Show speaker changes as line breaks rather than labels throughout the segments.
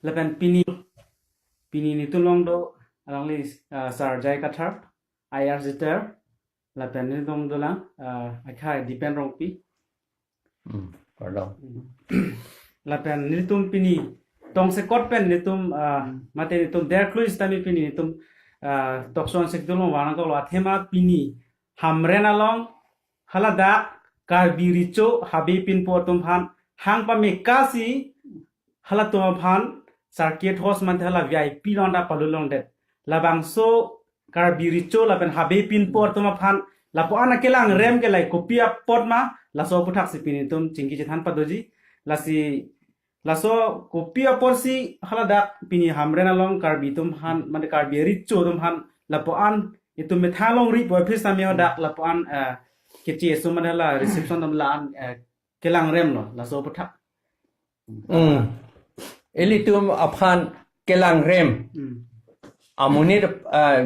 laban pini ni tulong do alangli sarjai kathar IR jitter laban ni dong dolang akhai depend rong pi
pardon
laban ni tum pini tong se kot pen ni tum mate ni tum der cluis tami pini ni tum tokson sek dolong wana ko la thema pini hamren along halada karbiricho habi pin po tum phan hang pa me kasi hala tum phan circuit host man hala VIP londa palulong det labang so karbiricho laban habi pin po tum phan lapo ana kelang rem ke lai kopia pot ma laso puthak si pini tum chingki chethan padoji laso kopia porsi halada pini hamren along karbi tum phan mane karbiricho tum phan lapo an itu methalong ri boy phis sami hoda lapo an keci esu manala reception dam lan kelang rem no laso puthak
elitum aphan kelang rem amunir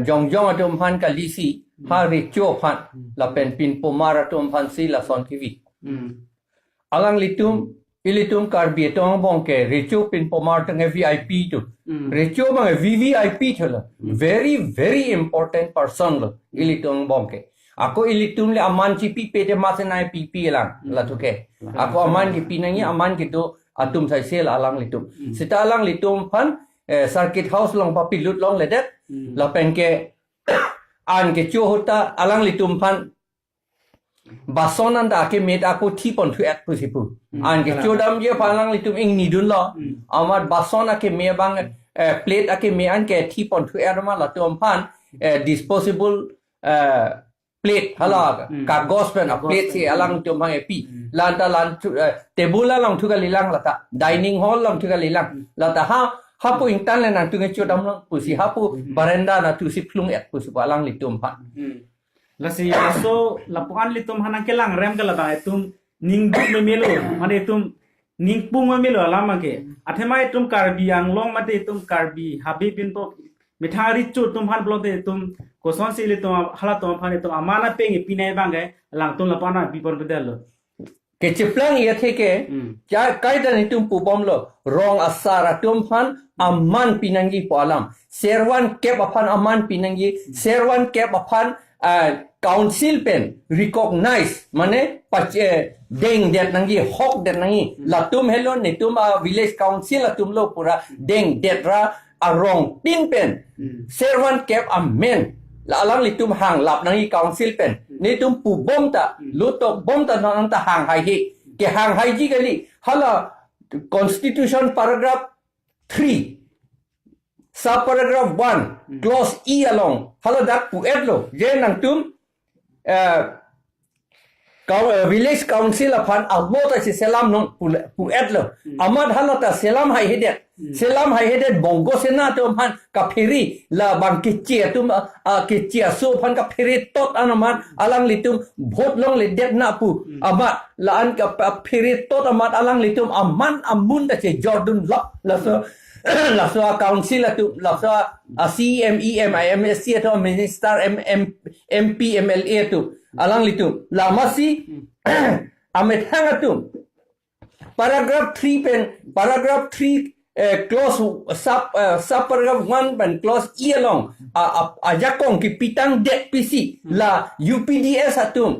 jongjong atum phan kalisi ha richo phan la pen pin pomar atum phan si la son kiwi alang ilitum karbi tong bongke richo pin pomar tang VIP tu richo bang VVIP thola very very important person lo ilitum bongke ako ilitum le aman chipi pete masenai pipi lang la thuke ako aman ki pinangi aman ki to atum sai sel alang litum sita alang litum phan circuit house long papi lut long ledet la penke an ke chu hota alang litum phan basonan da ke met ako thi pon thu at pusipu an ke chu dam je phalang litum ing ni dun lo amar basona ke me bang plate ake me an ke thi pon thu at ma la tum phan disposable plate hala kagos pen a plate si alang tum bang epi lanta lan table lang thu ka lilang lata dining hall lang thu ka lilang lata hapu ingtan le nang tu nge chu dam lang pusi hapu baranda na tu si plung et pusi alang litum phan
lasi so lapuan litum hanan kelang rem kala ba tum ning du me melo mane tum ning pung me melo alama ke athema tum karbi anglong mate tum karbi habi pin to mithari chu tum han blote tum koson si litum hala tum phan tum amana pengi pinai bangai lang tum lapana bipon bedelo
ke chiplang ye theke cha kaida ni tum pu bom lo rong asara tum phan aman pinangi polam serwan kep aphan aman pinangi serwan kep aphan council pen recognize mane deng det nangi hok det nangi latum hello ni tum village council latum lo pura deng det ra arong pin pen serwan kep amen la alang litum hang lap nangi council pen ni tum pu bom ta lutok bom ta nang ta hang hai hi ke hang hai ji gali hala constitution paragraph 3 sub paragraph 1 clause e along hala dak pu etlo je nang tum village council aphan almota si selam non pu etlo amad hala ta selam hai hedet bongo sena to phan ka phiri la bang kichi tum kichi so phan ka phiri tot anamat alang litum vote long le det na pu ama la an ka phiri tot amat alang litum aman amun da che jordan la so council la so CMEMIMSC to minister MP MLA tu alang litum la masi amet hangatum paragraph 3 pen paragraph 3 clause sub paragraph 1 pen clause e along ajakong ki pitang det pc la UPDS atum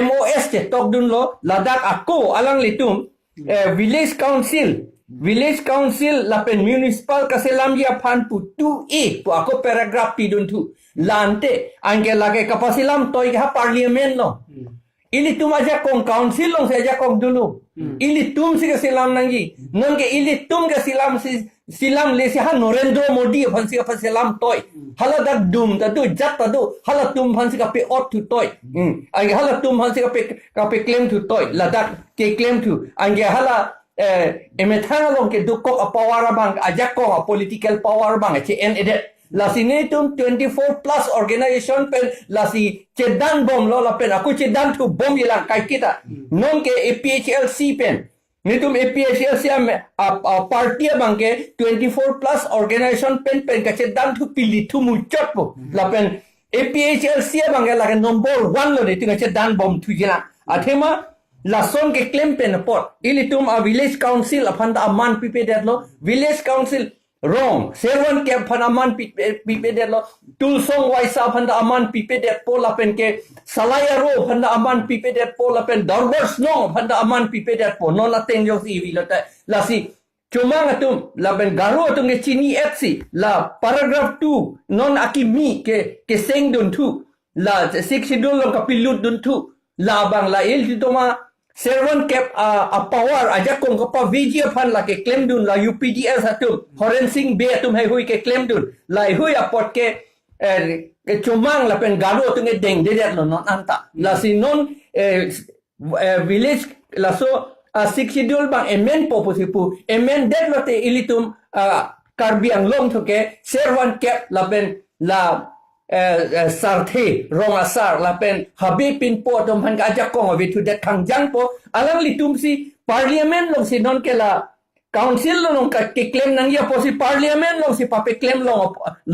MOS te tok dun lo ladak ako alang litum village council la pen municipal kaselam ya phan pu 2a pu ako paragraph pi dun thu lante angge lage kapasilam toy ha parliament no ili tum aja kong council long se aja kong dulu ili tum si kaselam nangi non ke ili tum ke silam le si ha Narendra Modi phan si ka selam toy hala dak dum ta du jat ta du hala tum phan si ka pe ot thu toy angge hala tum phan si ka pe claim thu toy la dak ke claim thu angge hala emethana long ke du kok power bang aja ko political power bang che en edet la sinitum 24 plus organization pen la si chedan bom lo la pen aku chedan thu bom yela kai kita non ke APHLC pen nitum APHLC party bang ke 24 plus organization pen ka chedan thu pili thu mu chot po la pen APHLC bang la ke number 1 lo ni tinga chedan bom thu jina athema la son ke claim pen pot ili tum a village council apan da aman pipe det lo village council wrong serwan ke apan aman pipe det lo tulsong waisa apan da aman pipe det po la pen ke salaya ro apan da aman pipe det po la pen dorbor snow apan da aman pipe det po non la ten yo si vi la si cuma ngatum la ben garu atum ke chini etsi la paragraph 2 non akimi ke seng dun tu la siksidul lo kapilut dun tu la bang la il tu ma servan cap a power aja kong ka pa video phan la ke claim dun la UPDS atum forensic be atum hai hui ke claim dun la hui apot ke cumang la pen garu atum ke deng de no non anta la si non village la so siksidul bang emen poposipu emen det lote ilitum karbiang long thoke servan cap la pen la sarthe rong asar la pen habi pin po tom han ka jak kong vi thu det khang jang po alang litum si parliament long si non ke la council long ka ke claim nang ya po si parliament long si pape claim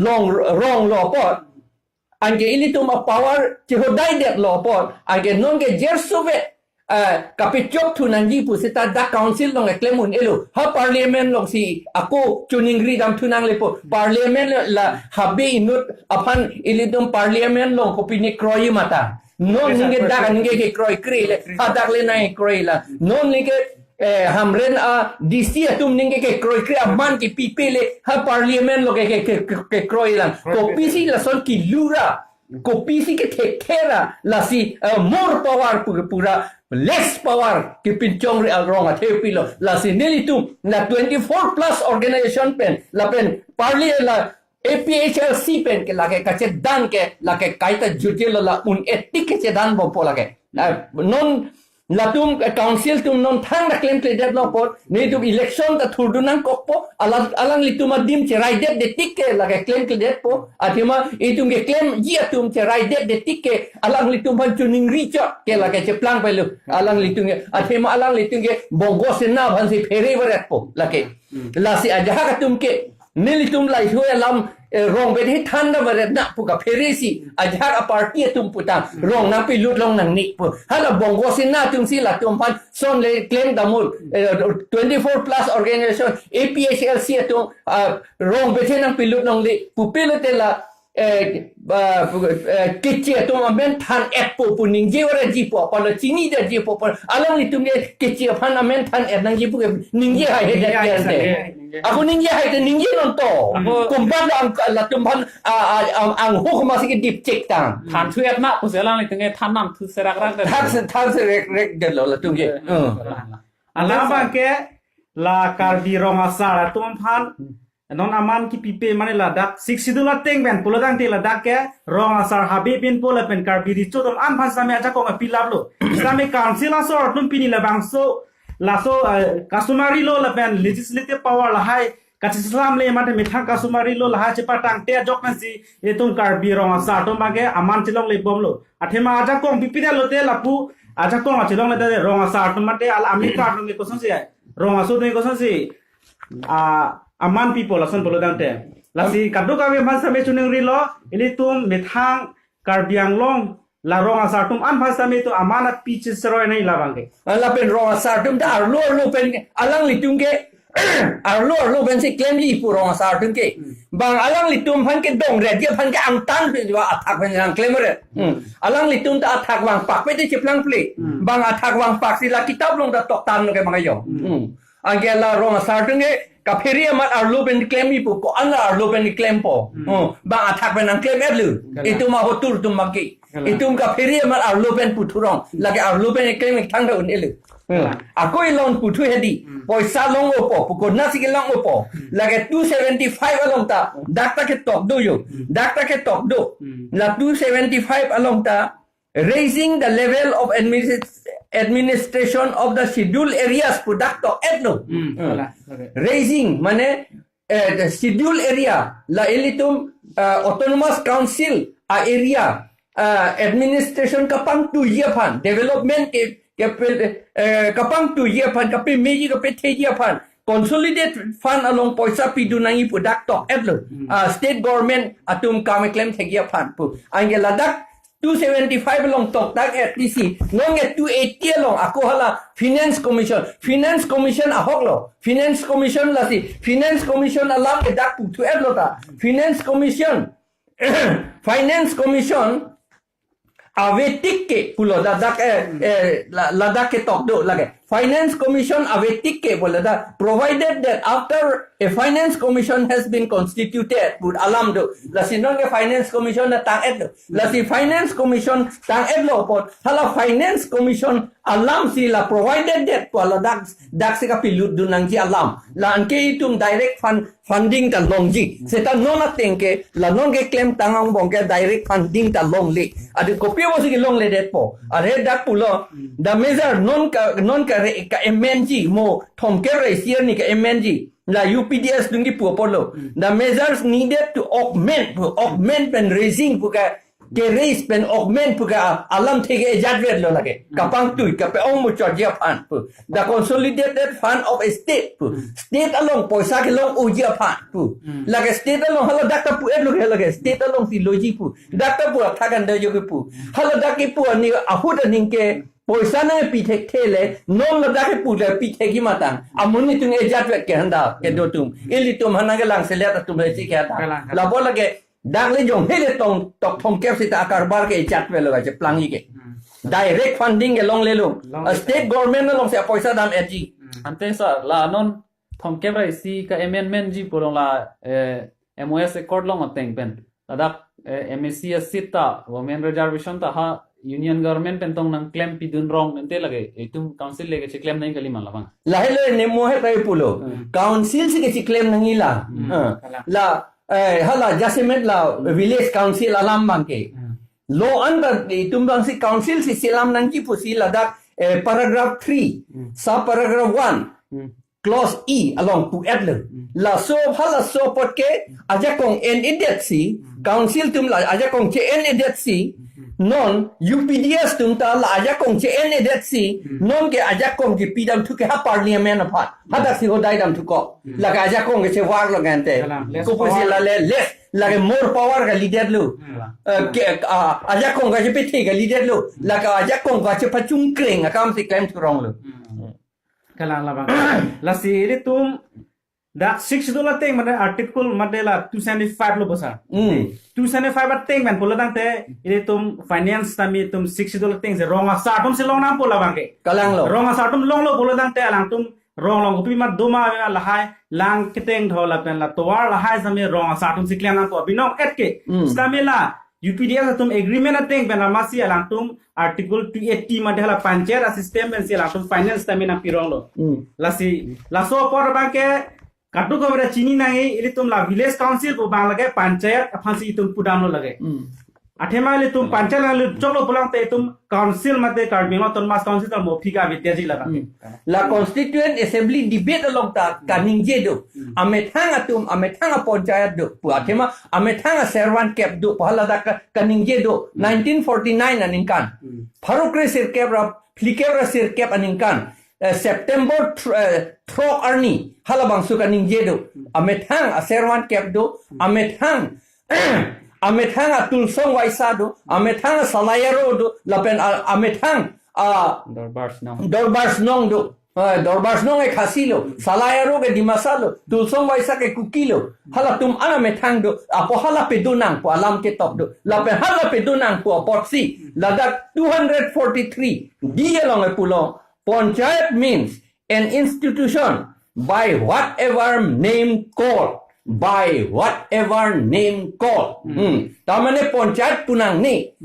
long wrong lo po ange ilitum a power che hodai det lo po ange non ke jersuve kapichok tu nangi pu sita da council long eklemun elu ha parliament long si aku tuning ri dam tunang lepo parliament la habi inut apan ilidum parliament long kopini kroi mata non ninge da ninge ke kroi kri le hadak le nai kroi la non ninge hamren a dc atum ninge ke kroi kri aman ki pipele ha parliament lo ke kroi la kopisi la son ki lura kopisi ke tekera la si more power pura less power ki pinchong ri alrong at hepilo la sinilitum na 24 plus organization pen la pen parli la APHLC pen ke la ke kache dan ke la ke kaita jutil la un etik ke dan bo pola ke non la tum council tum non thang da claim ple det no por ne tum election ta thurdunan kokpo alang litum dim che right de tik ke la ke claim ke det po atima itum ke claim ya tum che right de tik ke alang litum ban tuning reach ke la ke che plang pelu alang litum ke atima alang litum ke bongo sena ban si fere beret po la ke la si aja ka tum ke nilitum lai hue lam rong be hi thanda beret na pu ka fere si aja ka party tum puta rong na pi lut long nang ni pu hala bongo sena tum si la tum pan son le claim damul 24 plus organization APHLC tum rong be nang pi lut long li pu pelete la kiche tum amen than epo pu ningje ora ji po pa lo chini de ji po alang ni tum ne kiche phan amen than et nang ji pu ningje hai he de aku ningje hai de ningje non to kumban la tum phan ang ho ma si dip check tang
ฐานช่วยมากผู้เสียร่างในถึงไงท่านนำคือเสรักรักแต่
than se rek de lo la tum ke
ala bang ke la karbi rong asar tum phan non aman ki pipe mane la dak siksidula teng ben puladang te la dak ke rong asar habi pin pola pen karbi ri chodom an phan same aja ko ma pilap lo islamic council asor tum pini la bang so la so kasumari lo la pen legislative power la hai kasislam le mate mithang kasumari lo la ha che patang te jok na si e tum karbi rong asar to mage aman chilong le bom lo athema aja ko pipi lo te lapu aja ko ma chilong le te rong asar to mate al ami ka tum ko son si rong asar to ko son si aman people lason polodang te lasi kaduk kami bangsa me chuning rilo ini tum mithang karbiang long la rong asar tum an bangsa me to amana pitches seroi nai labange
la pen rong asar tum da arlo pen alang litum ke arlo pen si claim li pu rong asar tum ke bang alang litum phan ke dong re dia phan ke ang tan pe wa athak pen yang claim re alang litum da athak wang pak pe de chiplang ple bang athak wang pak si la kitab long da tok tan no ke mga yo angela rong asar tum ke kapiri amat arlo ben claim ipu ko ana arlo ben claim po ba athak ben ang claim edlu itu ma hotur tum maki itu kapiri amat arlo ben puturong lagi arlo ben claim thang da un elu ako ilon putu hedi poisa long opo ko nasi ke long opo lagi 275 along ta dakta ke tok do yo dakta ke tok do la 275 along ta raising the level of administration of the scheduled areas product etno raising mane the scheduled area la elitum autonomous council area administration kapang tu ye phan development ke kapang tu ye phan kape meji kape theji phan consolidate fund along poisa pidu nangi product etno state government atum kam claim thegia phan pu angela dak 275 long tok tak at DC ngong at 280 long ako hala finance commission ahok lo finance commission la si finance commission alam ke dak pu tu lo ta finance commission avetik ke pulo ladak ladak ke tok do lage finance commission avetik ke bola da provided that after a finance commission has been constituted put alam do la sinong ke finance commission na tang et do la si finance commission tang et lo pot hala finance commission alam si la provided that pala dak se ka pilut du nang ji alam la anke itum direct funding ta long ji seta nona tengke la non ke claim tangang bong ke direct funding ta long le adu kopi bo si long le det po are dak pulo the measure non ka MNG mo thom ke re sier ni ka MNG la UPDS dungi pu polo the measures needed to augment and raising puka ke raise pen augment puka alam thege jadwer lo lage kapang tui ka pe ong mo charge fan pu the consolidated fund of a state pu state along poisa ke long uji fan pu lage state along halo dakta pu et lo lage state along si logi pu dakta pu thagan de yo pu halo dakki pu ni ahud ning ke poisa na pi thek thele non la dakki pu le pi theki matang amuni tung e jadwer ke handa ke do tum ili tum hananga lang se let tum le chi ke ta la bo lage dak le jong hele tong tok thom kep sita akar bar ke chat ve loga che plangi ke direct funding ke long le lo state government na long se paisa dam et ji
ante sa la non thom ke brai si ka amendment ji purong la MOS accord long ateng pen ladak MSC sita women reservation ta ha union government pen tong nang claim pi dun wrong ente lage etum council lege che claim nai kali man labang
la hele ne mo he kai pulo council se ke chi claim nangi la la hala jasiment la village council alam bangke law under itum bang si council si silam nang ki pusi ladak paragraph 3 sub paragraph 1 clause E along pu adler la so hala so potke aja kong en idet si council tum la aja kong che en idet si non UPDS tum ta la aja kong che en idet si non ke aja kong ki pidam tu ke ha parliament apart hada si ho dai dam tu ko la ka aja kong ke che war lo gante ko pusi la le less la ke more power ga leader lu ke aja kong ga che pe ga leader lu la ka aja kong ga che pachung kreng akam si claim tu wrong lu
kalang labang la si ri tum da $6 teng made article made la 275 lo bosa 275 teng man pola dang te ri tum finance tami tum $6 teng se ronga sa tum se long nam pola bang ke
kalang lo
ronga sa tum long lo pola dang te alang tum rong long pi ma doma la hai lang keteng thola pen la towar la hai same ronga sa tum se klem nam po binong et ke stamela UPDS tum agreement ateng pen masi alang tum article 280 made la panchayat assistant ben se alang tum finance tami na pirong lo la si la so por bang ke katu kabra chini nangi iri tum la village council ko bang lage panchayat aphansi tum pudam lo lage athema le tum panchayat le choklo pulang te tum council mate karbino ton mas council ta mofika vityaji laga
la constituent assembly debate along ta kaningje do amethanga panchayat do pu athema amethanga servan cap do phala da kaningje do 1949 aninkan farukre sir kebra flikebra sir cap aninkan September trok arni halabang suka ningjedo amethang aserwan kepdo amethang atulsong waisado amethang salayaro do lapen amethang dorbars nong do dorbars nong e khasilo salayaro ke dimasalo tulsong waisa ke kukilo hala tum ana methang do apo hala pedunang po alam ke top do lapen hala pedunang po porsi ladak 243 dialong e pulo Panchayat means an institution by whatever name called. Tamane panchayat punang ni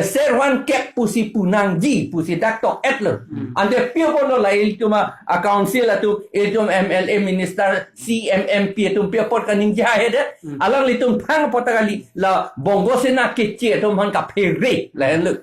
serwan kep pusi punang ji pusi dakto etler. Ante pio bono la iltuma a council atu iltum MLA minister CMMP tum pio pot kaning jahede alang litum thang potagali la bongo sena kichi tum han ka pheri la lu.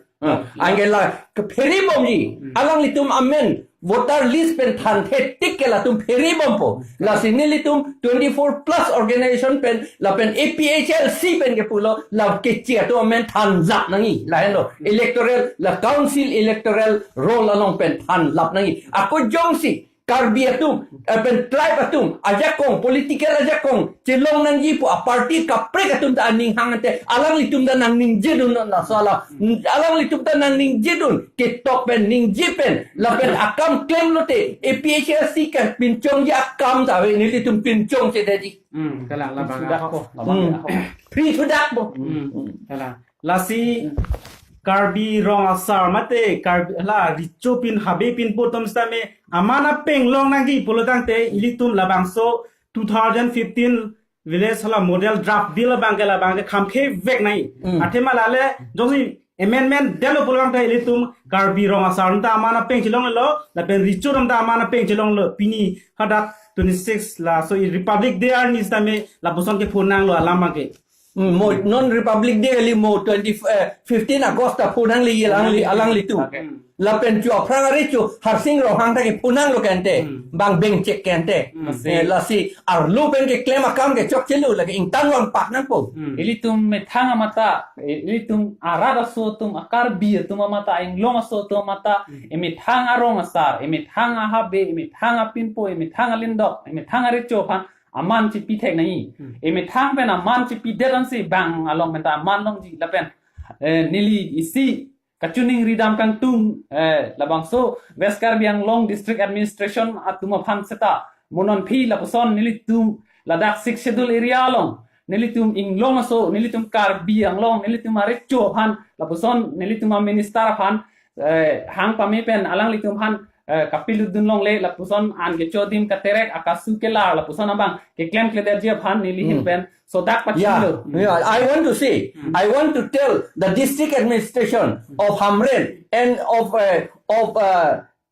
Angela pheri bomji alang litum amen voter list pen than tik ke la tum pheri bompo la sinili tum 24 plus organization pen la pen APHLC pen ke pulo la ke chia to amen than zap nangi la helo electoral la council electoral roll along pen than lap nangi ako jongsi Karbi atum, pen tribe atum, aja kong, political aja kong, cilong nang jipu, a party kapre atum ta aning hangante, alang litum da nang ning jedun na sala, alang litum da nang ning jedun, ketok pen ning jipen, lapen akam claim lote, APHRC kan pincong ji akam ta, ni litum pincong se daji.
Kala la bang
Sudah
ako.
kok, labang ako.
Free to that bo.
Kala lasi karbi rong asar mate karbi la richo pin habe pin potom stame amana peng long nangi polotang te ilitum labangso 2015 village hala model draft bill bangela bang khamkhe vek nai athema lale josi amendment delo polotang te ilitum karbi rong asar ta amana peng chilong lo la pen richo ram ta amana peng chilong lo pini hadat 26 la so republic day ar nis tame la boson ke phonang lo alama ke
Mo non-republic day li mo 15 Agosta punang li alang li tu. La pen chu prang ari chu har sing ro hang ta ke punang lo kante. Bang beng check kante. La si ar lu pen ke claim akam ke chok chelu la ke ing tan wang pak nang po.
Ilitum methanga mata, ilitum arada so tum akar bir tum mata ing long so tum mata, emithanga rong asar, emithanga habe, emithanga pinpo, emithanga lindok, emithanga richo pan. Aman ci pi tek nai eme thang pen aman ci pi deran si bang along menta aman long ji lapen nili isi kachuning ridam kang tung labang so West Karbiang Long District Administration atuma phan seta monon phi laposon nili tum ladak 6 schedule area long nili tum ing long so nili tum Karbiang Long nili tum are cho phan laposon nili tum minister phan hang pami pen alang litum phan kapiludun long le la puson an ge chodim katerek akasu ke la puson abang ke claim ke der je phan nili hin pen so dak pachilo
Yeah, I want to say, I want to tell the district administration of Hamren and of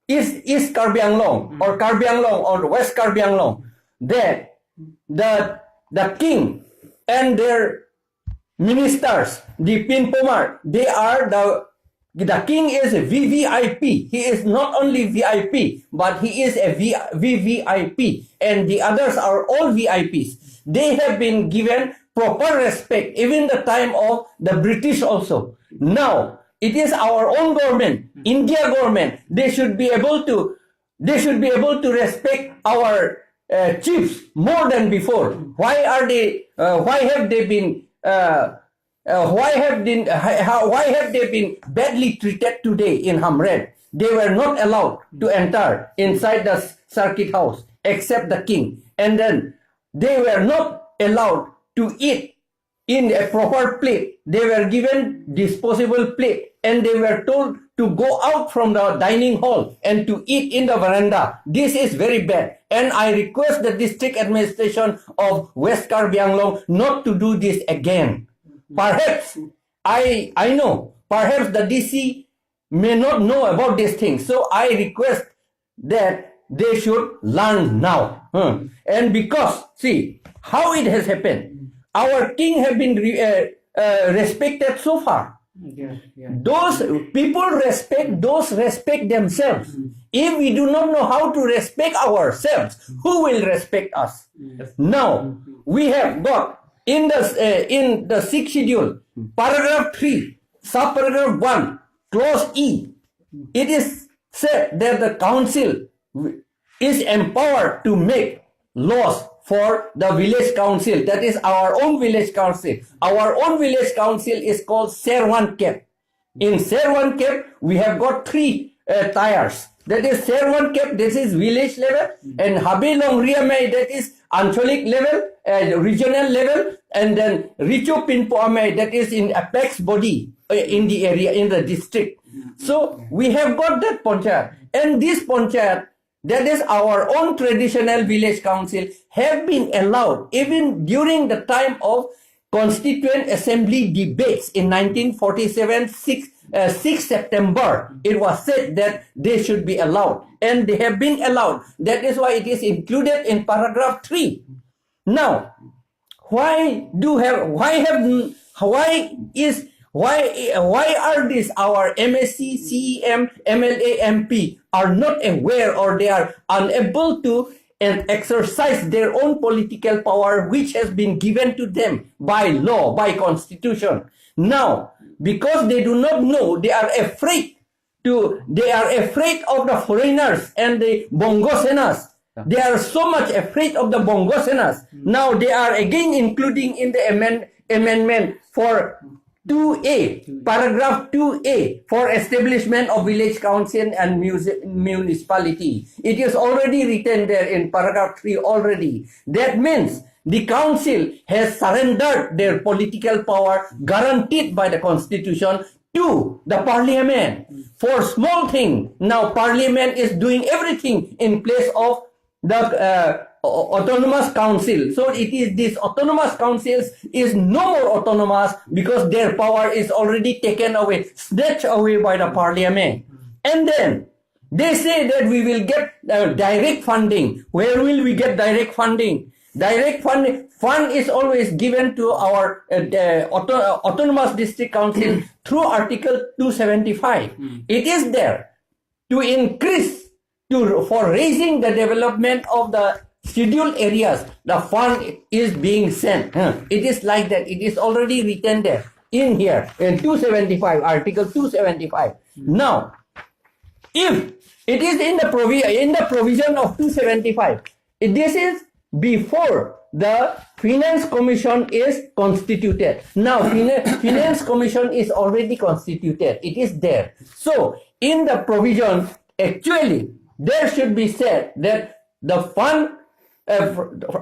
East Karbi Anglong or Karbi Anglong or West Karbi Anglong that the king and their ministers, the Pin Pomar, they are the king is a VVIP. He is not only VIP, but he is a VVIP. And the others are all VIPs. They have been given proper respect, even the time of the British also. Now, it is our own government, India government. They should be able to respect our chiefs more than before. Why have they been badly treated today in Hamren? They were not allowed to enter inside the circuit house except the king. And then they were not allowed to eat in a proper plate. They were given disposable plate and they were told to go out from the dining hall and to eat in the veranda. This is very bad. And I request the district administration of West Karbi Anglong not to do this again. Perhaps, I know, perhaps the DC may not know about these things. So I request that they should learn now. And because, see, how it has happened, our king have been respected so far. Those people respect themselves. If we do not know how to respect ourselves, who will respect us? Now, we have got in the 6th schedule, paragraph 3, subparagraph 1, clause E, it is said that the council is empowered to make laws for the village council. That is our own village council. Our own village council is called Serwan Kep. In Serwan Kep, we have got 3 tiers. That is Serwan Kep, this is village level, and Habilong Riamay, that is Ancholik level, regional level, and then Richo Pinpo Amay, that is in apex body in the area, in the district. So we have got that Panchayat. And this Panchayat, that is our own traditional village council, have been allowed even during the time of Constituent Assembly debates in 1947, 6 September. It was said that they should be allowed, and they have been allowed. That is why it is included in paragraph 3. Now, why are these our MSC, CEM, MLA, MP are not aware, or they are unable to exercise their own political power which has been given to them by law, by constitution? Now, because they do not know, they are afraid they are afraid of the foreigners and the Bongo Senas. They are so much afraid of the Bongo Senas. Now they are again including in the amendment for 2A, paragraph 2A for establishment of village council and municipality. It is already written there in paragraph 3 already. That means the council has surrendered their political power guaranteed by the constitution to the parliament. For small thing, now parliament is doing everything in place of the autonomous council. So it is this autonomous councils is no more autonomous because their power is already taken away, snatched away by the parliament. And then they say that we will get direct funding. Where will we get direct funding? Direct fund is always given to our autonomous district council through Article 275. It is there to increase for raising the development of the scheduled areas. The fund is being sent. It is like that. It is already written there in here in 275, Article 275. Now, if it is in the provision of 275, this is before the Finance Commission is constituted. Now, Finance Commission is already constituted. It is there. So, in the provision, actually, there should be said that the fund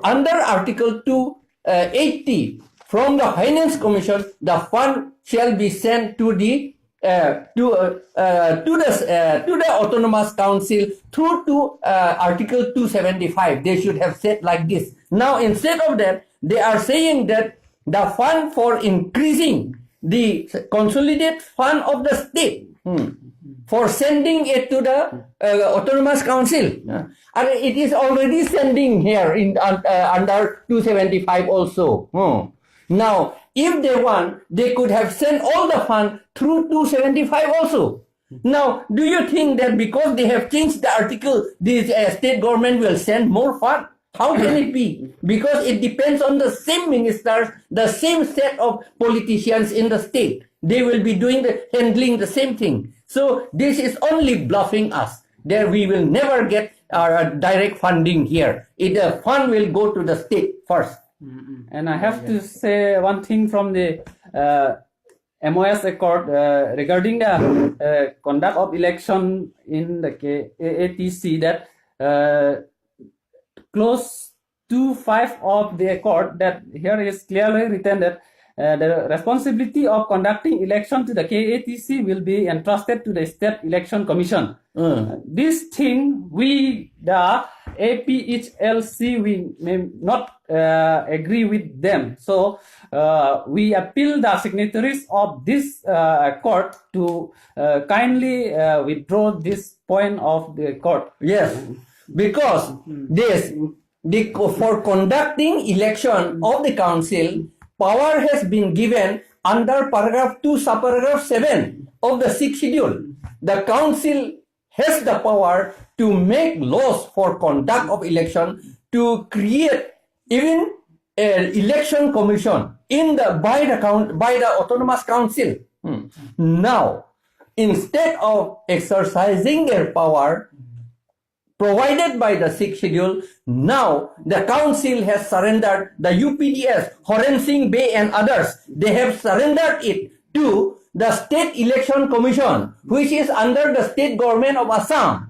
under Article 280 from the Finance Commission, the fund shall be sent to the autonomous council through to Article 275. They should have said like this. Now, instead of that, they are saying that the fund for increasing the consolidated fund of the state for sending it to the autonomous council. And it is already sending here in under 275 also. Now, if they want, they could have sent all the fund through 275 also. Now, do you think that because they have changed the article, the state government will send more fund? How can it be? Because it depends on the same ministers, the same set of politicians in the state. They will be handling the same thing. So this is only bluffing us. There we will never get direct funding here. The fund will go to the state first.
And I have to say one thing from the MOS Accord regarding the conduct of election in the AATC, that clause 2.5 of the accord, that here is clearly written that the responsibility of conducting election to the KATC will be entrusted to the State Election Commission. This thing, we, the APHLC, we may not agree with them. So we appeal the signatories of this accord to kindly withdraw this point of the accord.
Yes, because for conducting election of the council, power has been given under paragraph 2, subparagraph 7 of the 6th schedule. The council has the power to make laws for conduct of election, to create even an election commission by the autonomous council. Now, instead of exercising their power provided by the 6th schedule, now the council has surrendered the UPDS, Horen Singh Bay and others. They have surrendered it to the State Election Commission, which is under the state government of Assam.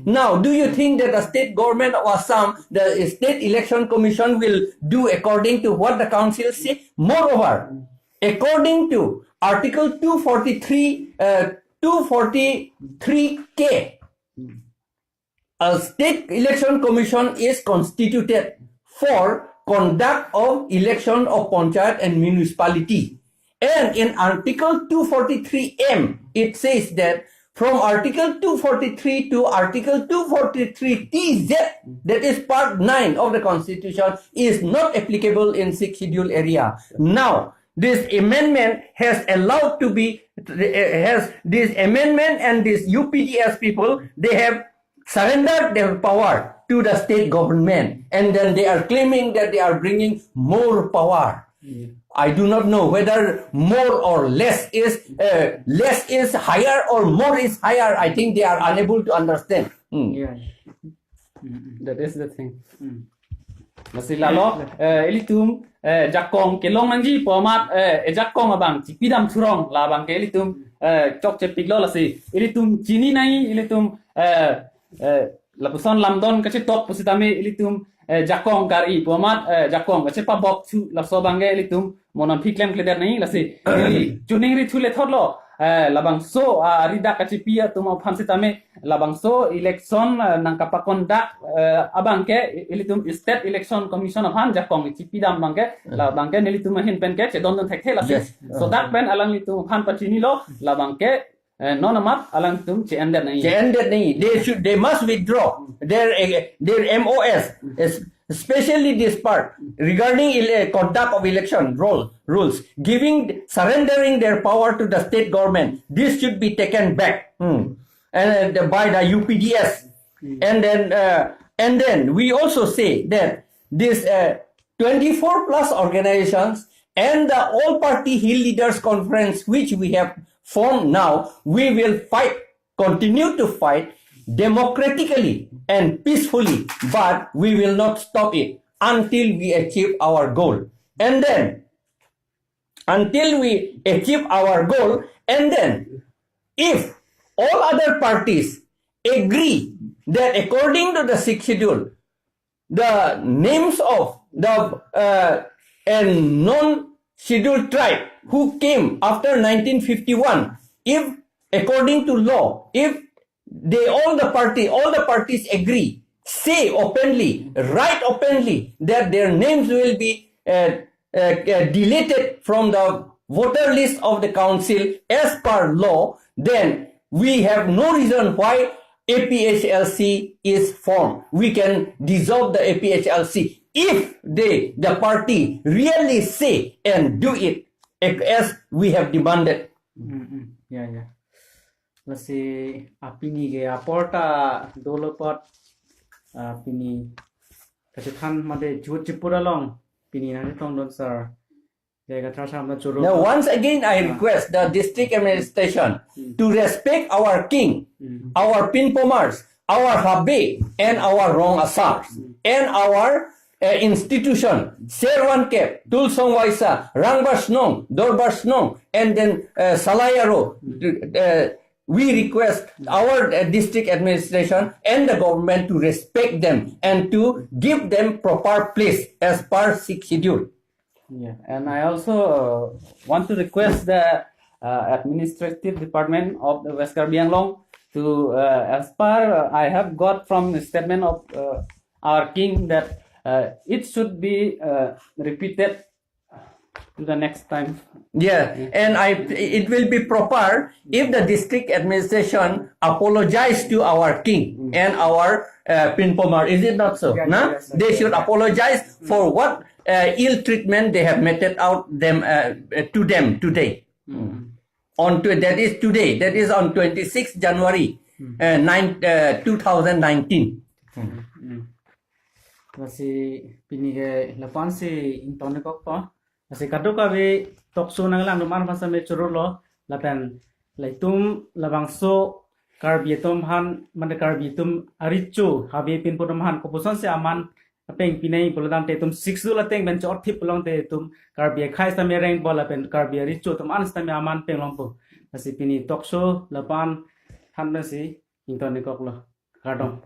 Now, do you think that the state government of Assam, the State Election Commission, will do according to what the council says? Moreover, according to Article 243K, a State Election Commission is constituted for conduct of election of panchayat and municipality. And in Article 243M, it says that from Article 243 to Article 243TZ, that is Part 9 of the Constitution, is not applicable in 6th schedule area. Now, this amendment has allowed to be, this amendment and this UPDS people, they have surrendered their power to the state government, and then they are claiming that they are bringing more power. I do not know whether more or less is higher or more is higher. I think they are unable to understand.
Yeah.
That is the thing. Masih lalo elitum jakong kelong manji pomat jakong abang cipidam turong labang ke elitum chok cepik lo lasi elitum cini nai elitum lapuson lamdon kace top pusitame elitum jakong kari pomat jakong kace pabok tu laso bangge elitum monon phiklem kleder nai lasi juning ri thule thotlo labang so rida kace pia tuma phamsitame labang so election nang kapakon dak abang ke elitum state election commission of han jakong cipidam bangke labang ke nelitum hin pen ke don don thek lasi so dak ben alang litum han patini lo labang ke non amat alang tum ended nai
they must withdraw their MOS, especially this part regarding conduct of election rules, surrendering their power to the state government. This should be taken back and by the UPDS, and then we also say that this 24 plus organizations and the all party Hill Leaders Conference, which we have formed now, we will continue to fight democratically and peacefully, but we will not stop it until we achieve our goal. And then, until we achieve our goal, and then, if all other parties agree that according to the 6th schedule, the names of the non-scheduled tribe who came after 1951, if according to law, if all the parties agree, say openly, write openly that their names will be deleted from the voter list of the council as per law, then we have no reason why APHLC is formed. We can dissolve the APHLC if the party really say and do it as we have demanded.
Yeah. Lasi apini ge aporta dolopot pini kasi than made jut chipura long pini na tong don sir jaga trasam na churu.
Now once again I request the district administration to respect our king, our Pinpomars, our Habe and our Rong Asars and our institution Serwan Kep, Tulsong Waisa, Rangbasnong, Dorbasnong, and then Salayaro. We request our district administration and the government to respect them and to give them proper place as per 6th schedule.
Yeah, and I also want to request the administrative department of the West Karbi Anglong to, as per I have got from the statement of our king, that it should be repeated to the next time.
Yeah, and it will be proper if the district administration apologize to our king and our Pinpomar. Is it not so?
Yeah,
nah?
yes,
They should apologize for what ill treatment they have meted out to them today. That is today. That is on 26 January 2019.
Lasi pini ge lapan si intone kok to. Lasi kado kabe tokso nang lang duman pasa me churu lo lapen laitum labangso karbietum han mande karbietum arichu habe pin podom han kopusan se aman apeng pinai poladam te tum 6 la teng ben chot thip long te tum karbie khai sa me reng bola pen karbie arichu tum an sta me aman peng long po lasi pini tokso lapan han na si intone kok lo kardom